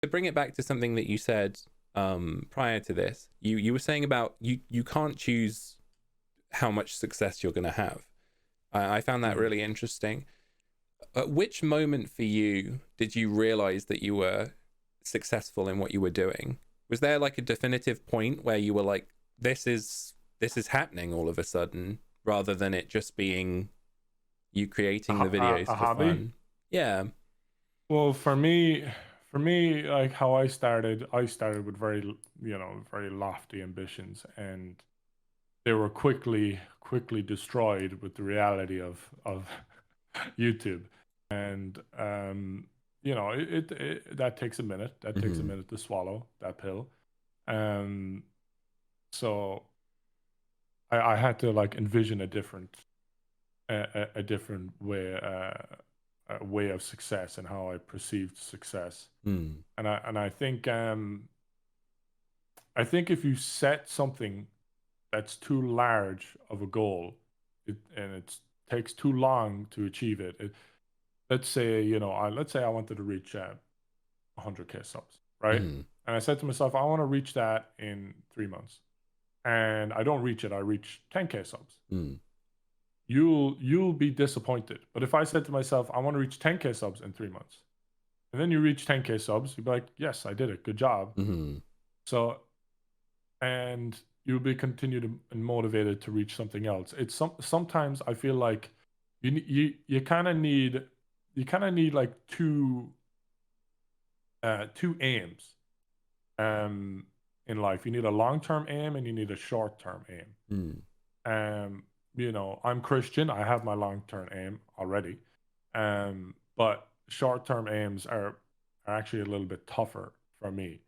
to bring it back to something that you said prior to this, you were saying about you can't choose how much success you're going to have. I found that Mm. really interesting. At which moment for you did you realize that you were successful in what you were doing? Was there like a definitive point where you were like, this is happening all of a sudden, rather than it just being you A, creating the ho- videos a for hobby? fun? Yeah. Well, for me, like how I started with very lofty ambitions, and they were quickly destroyed with the reality of YouTube. And that takes a minute. That takes a Mm-hmm. minute to swallow that pill. Um, so I had to like envision a different way a way of success and how I perceived success. Mm. I think if you set something that's too large of a goal, and it takes too long to achieve it. Let's say let's say I wanted to reach 100K subs, right? Mm. And I said to myself, I want to reach that in 3 months, and I don't reach it. I reach 10K subs. Mm. You'll be disappointed. But if I said to myself, I want to reach 10K subs in 3 months, and then you reach 10K subs, you'd be like, yes, I did it. Good job. Mm-hmm. So, and you'll be continued and motivated to reach something else. Sometimes I feel like you kind of need like two aims um in life. You need a long-term aim and you need a short-term aim. Mm. Um, I'm Christian. I have my long-term aim already. But short-term aims are actually a little bit tougher for me.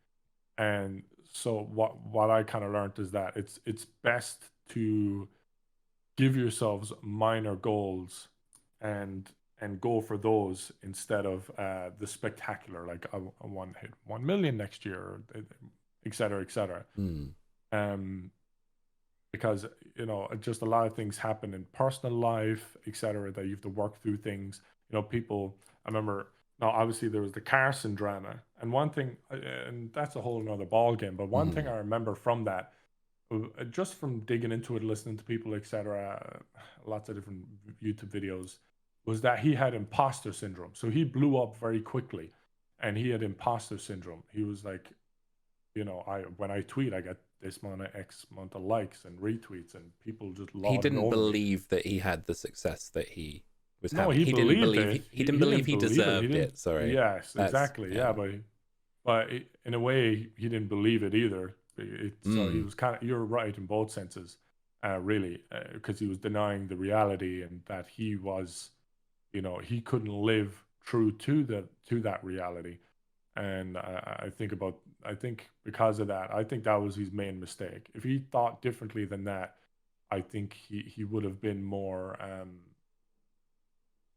And so what I kind of learned is that it's best to give yourselves minor goals and go for those instead of the spectacular, like I want to hit 1 million next year, et cetera, et cetera. Mm. Um, because just a lot of things happen in personal life, etc., that you have to work through things. People. I remember. Now, obviously, there was the Carson drama, and one thing, and that's a whole another ball game. But one thing Mm. I remember from that, just from digging into it, listening to people, etc., lots of different YouTube videos, was that he had imposter syndrome. So he blew up very quickly, and he had imposter syndrome. He was like, I when I tweet, I get this amount of X amount of likes and retweets, and people just He lauding didn't over me. believe that he had the success that he was No, having. he He didn't believed believe it. he didn't He believe didn't he believe it. He deserved didn't. it. Sorry. Yes, That's exactly. yeah. Yeah, but in a way, he didn't believe it either. So he Mm. was kind of. You're right in both senses, really, because he was denying the reality and that he was, he couldn't live true to that reality. And I think because of that, I think that was his main mistake. If he thought differently than that, I think he would have been more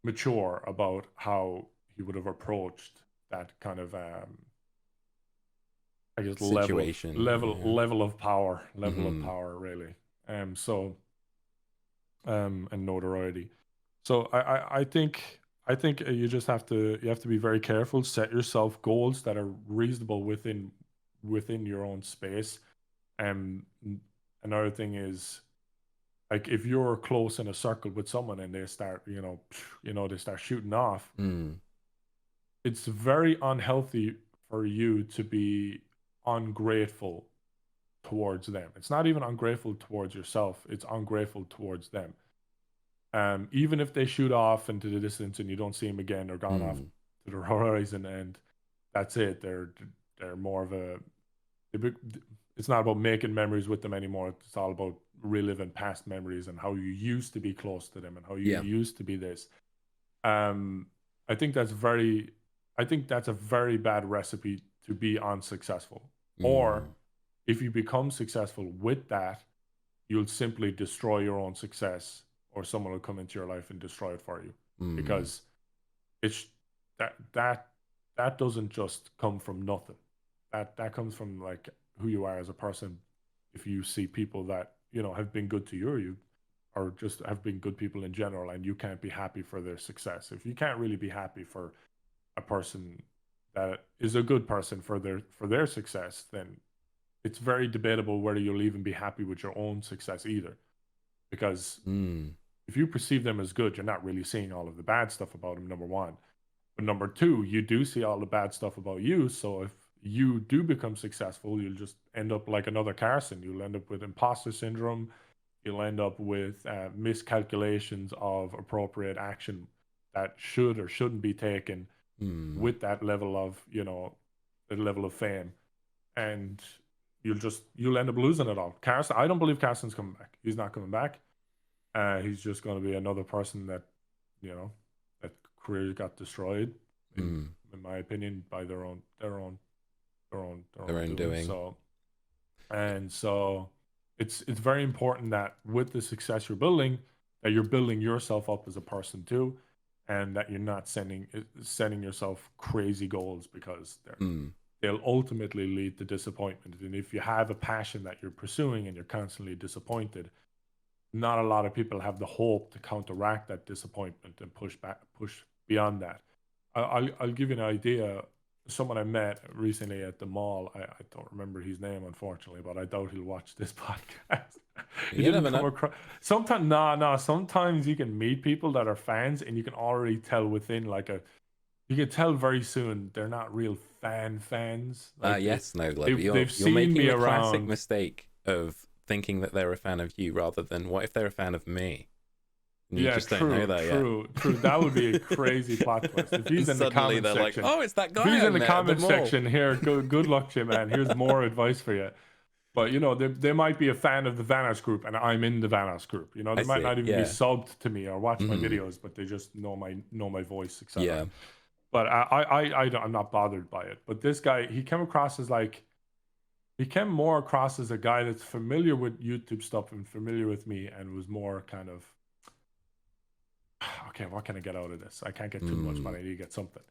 mature about how he would have approached that kind of I guess Situation. Yeah. level of Mm-hmm. power really. So and notoriety. So I think you have to be very careful. Set yourself goals that are reasonable within your own space. And another thing is, like, if you're close in a circle with someone and they start they start shooting off, Mm. it's very unhealthy for you to be ungrateful towards them. It's not even ungrateful towards yourself, it's ungrateful towards them. Even if they shoot off into the distance and you don't see them again, they're gone off Mm. to the horizon, and that's it. They're more of a. It's not about making memories with them anymore. It's all about reliving past memories and how you used to be close to them and how you Yeah. used to be this. Um, I think that's very. I think that's a very bad recipe to be unsuccessful. Or Mm. if you become successful with that, you'll simply destroy your own success, or someone will come into your life and destroy it for you, Mm. because it's that that doesn't just come from nothing. That comes from like who you are as a person. If you see people that have been good to you, or or just have been good people in general, and you can't be happy for their success, if you can't really be happy for a person that is a good person for their success, then it's very debatable whether you'll even be happy with your own success either. Because Mm. if you perceive them as good, you're not really seeing all of the bad stuff about them, number one. But number two, you do see all the bad stuff about you. So if you do become successful, you'll just end up like another Carson. You'll end up with imposter syndrome. You'll end up with miscalculations of appropriate action that should or shouldn't be taken Mm. with that level of, the level of fame. And you'll end up losing it all. Carson, I don't believe Carson's coming back. He's not coming back. He's just going to be another person that, that career got destroyed, in, Mm. in my opinion, by Their own doing. doing. So it's very important that with the success you're building, that you're building yourself up as a person too, and that you're not setting yourself crazy goals, because Mm. they'll ultimately lead to disappointment. And if you have a passion that you're pursuing and you're constantly disappointed, not a lot of people have the hope to counteract that disappointment and push beyond that. I'll give you an idea. Someone I met recently at the mall, I don't remember his name, unfortunately, but I doubt he'll watch this podcast. He You didn't never come know. across. Sometimes, no. Sometimes you can meet people that are fans, and you can already tell within you can tell very soon they're not real fans. Like Yes, Nogla, but they've you're seen making me the classic around. mistake of thinking that they're a fan of you rather than what if they're a fan of me? And you Yeah, just don't know true, that yet. true, true. That would be a crazy plot twist. If he's And in the suddenly comment they're like, section, "Oh, it's that if he's guy I in the met at the comment mall." section here, good luck to you, man. Here's more advice for you. But they might be a fan of the Vanos group, and I'm in the Vanos group. I They might see. not even be Yeah. subbed to me or watch my Hmm. videos, but they just know my voice, etc. Yeah. But I'm not bothered by it. But this guy, he came more across as a guy that's familiar with YouTube stuff and familiar with me, and was more kind of, okay, what can I get out of this? I can't get too much, but Mm. I need to get something.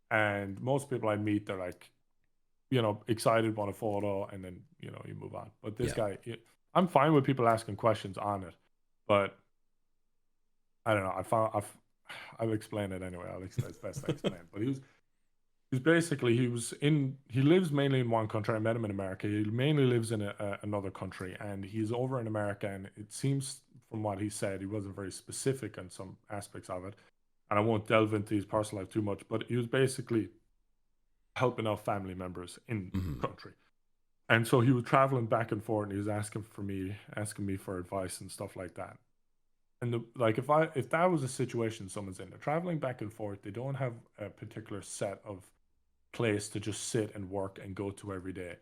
And most people I meet, they're like, excited, want a photo, and then, you move on. But this Yeah. guy, I'm fine with people asking questions on it, but I don't know. I'll explain it anyway. I'll explain as best I explain. But he lives mainly in one country. I met him in America. He mainly lives in another country, and he's over in America. And it seems from what he said, he wasn't very specific on some aspects of it. And I won't delve into his personal life too much, but he was basically helping out family members in Hmm. the country. And so he was traveling back and forth, and he was asking me for advice and stuff like that. And like if that was a situation someone's in, they're traveling back and forth, they don't have a particular set of place to just sit and work and go to every day.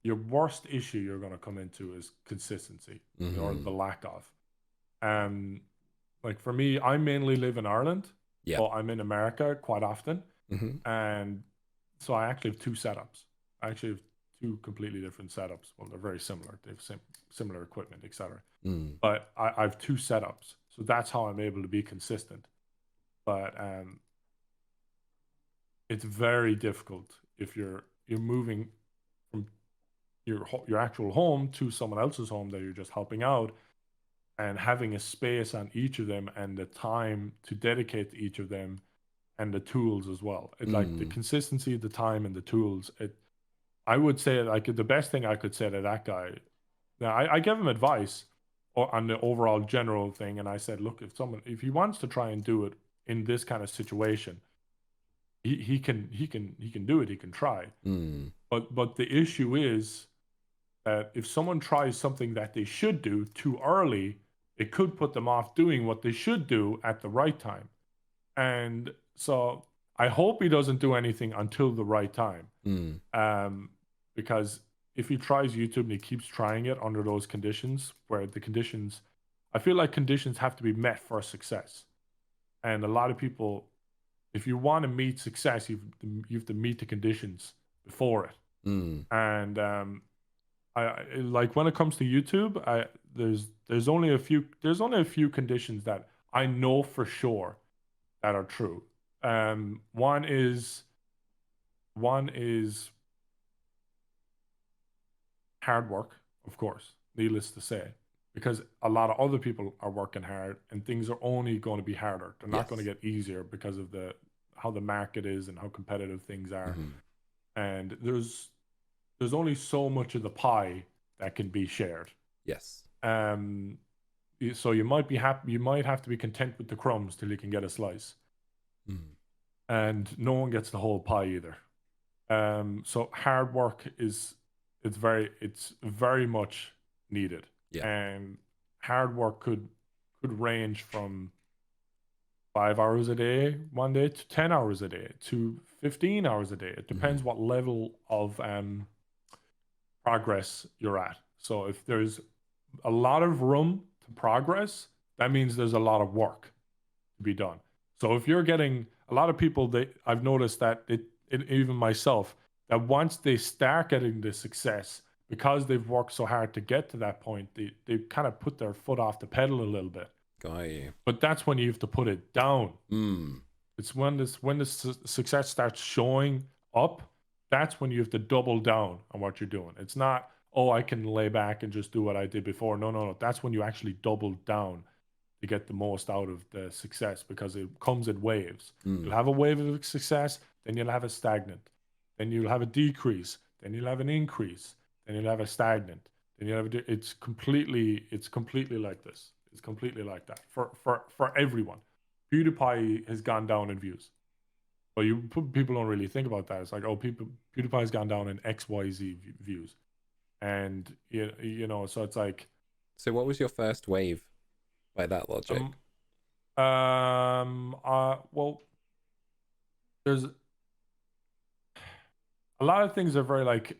Your worst issue you're going to come into is consistency, or Hmm. the lack of. Um, like for me, I mainly live in Ireland, Yeah. but I'm in America quite often, Hmm. and so I actually have two setups. I actually have two completely different setups. Well, they're very similar. They have similar equipment, etc. Mm. But I have two setups, so that's how I'm able to be consistent. But it's very difficult if you're moving from your actual home to someone else's home that you're just helping out, and having a space on each of them and the time to dedicate to each of them, and the tools as well. It like the Mm. consistency, the time, and the tools. I would say like the best thing I could say to that guy. Now I gave him advice on the overall general thing, and I said, look, if he wants to try and do it in this kind of situation, he can do it. He can try. Mm. But the issue is that if someone tries something that they should do too early, it could put them off doing what they should do at the right time. And so I hope he doesn't do anything until the right time. Mm. Because if he tries YouTube and he keeps trying it under those conditions, I feel like conditions have to be met for success. And a lot of people, if you want to meet success, you have to meet the conditions before it. Mm. And like when it comes to YouTube, there's only a few conditions that I know for sure that are true. One is hard work, of course, needless to say, because a lot of other people are working hard, and things are only going to be harder. They're not going to Yes. get easier because of the how the market is and how competitive things are. Hmm. And there's only so much of the pie that can be shared. Yes. Um, so you might be happy, you might have to be content with the crumbs till you can get a slice, Mm. and no one gets the whole pie either. So hard work is it's very much needed, Yeah. and hard work could range from 5 hours a day one day to 10 hours a day to 15 hours a day. It Hmm. depends what level of progress you're at. So if there's a lot of room to progress, that means there's a lot of work to be done. So if you're getting a lot of people, that I've noticed that even myself, that once they start getting the success, because they've worked so hard to get to that point, they kind of put their foot off the pedal a little bit. Got you. But that's when you have to put it down. Mm. It's when the success starts showing up, that's when you have to double down on what you're doing. It's not, oh, I can lay back and just do what I did before. No, no, no. That's when you actually double down to get the most out of the success, because it comes in waves. You'll Mm. have a wave of success, then you'll have a stagnant, then you'll have a decrease, then you'll have an increase, then you'll have a stagnant, then you'll have it's completely like this. It's completely like that for everyone. PewDiePie has gone down in views, but people don't really think about that. It's like, oh, PewDiePie's gone down in XYZ views, and so it's like, So what was your first wave by that logic? um, well, there's a lot of things are very like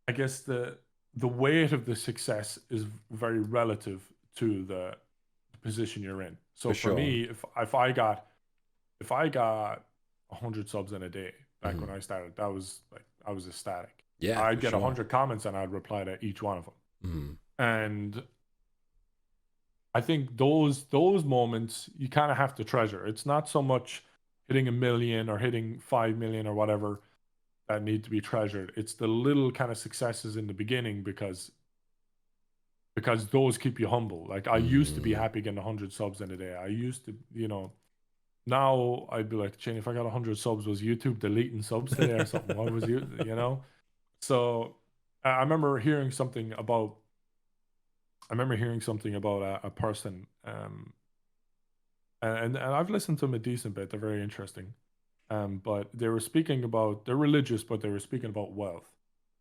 I guess the weight of the success is very relative to the position you're in. For So for sure. me, if I got 100 subs in a day back when Hmm. I started, that was like, I was ecstatic. Yeah, I'd for get a sure. 100 comments and I'd reply to each one of them. Mm. And I think those moments you kind of have to treasure. It's not so much hitting a million or hitting 5 million or whatever that need to be treasured. It's the little kind of successes in the beginning, because those keep you humble. Like, I used to be Mm. happy getting 100 subs in a day. I used to, now I'd be like, Shane, if I got 100 subs, was YouTube deleting subs today or something? What was you? So I remember hearing something about, a person, and I've listened to them a decent bit. They're very interesting. But they were speaking about, they're religious, but they were speaking about wealth,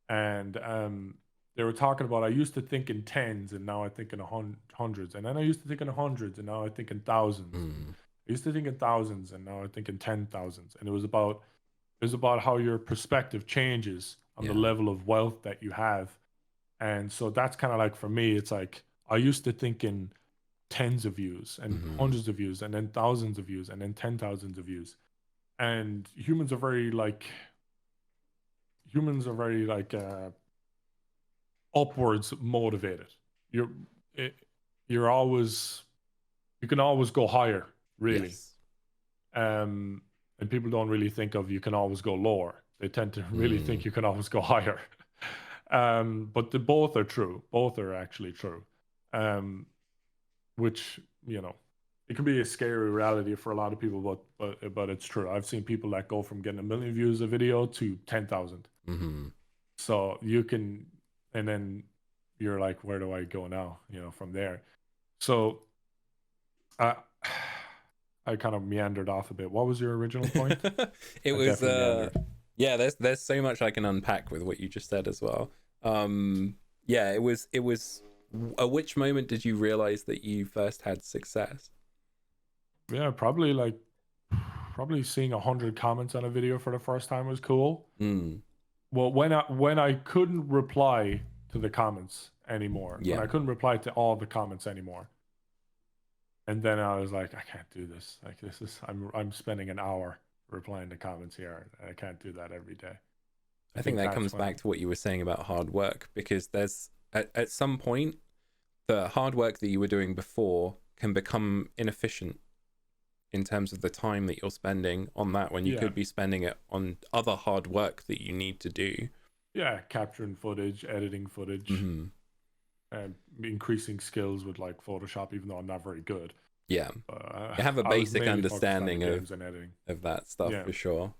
and they were talking about, I used to think in tens, and now I think in hundreds, and then I used to think in hundreds, and now I think in thousands. Mm. I used to think in thousands, and now I think in 10,000s. And it was about how your perspective changes on the Yeah. level of wealth that you have. And so that's kind of like, for me, it's like, I used to think in tens of views and Hmm. hundreds of views and then thousands of views and then 10,000s of views. And humans are very like upwards motivated. You're it, you're always you can always go higher, really. Yes. Um, and people don't really think of, you can always go lower. They tend to really Mm. think you can always go higher. But both are true. Both are actually true. Um, which, it can be a scary reality for a lot of people, but it's true. I've seen people that go from getting a million views a video to 10,000. Hmm. So you can, and then you're like, where do I go now? From there. So I I kind of meandered off a bit. What was your original point? It I was definitely meandered. yeah, there's so much I can unpack with what you just said as well. Yeah, it was at which moment did you realize that you first had success? Yeah, probably seeing 100 comments on a video for the first time was cool. Mm. Well, when I couldn't reply to the comments anymore, when Yeah. I couldn't reply to all the comments anymore, and then I was like, I can't do this. Like, this is I'm spending an hour replying to comments here. I can't do that every day. I I think think that that's comes when. back to what you were saying about hard work, because there's at some point the hard work that you were doing before can become inefficient in terms of the time that you're spending on that, when you Yeah, could be spending it on other hard work that you need to do. yeah, capturing footage, editing footage. Hmm. and increasing skills with like Photoshop, even though I'm not very good. Yeah, Uh, you have a I was basic mainly focused on the understanding games and editing. of that stuff Yeah, for sure.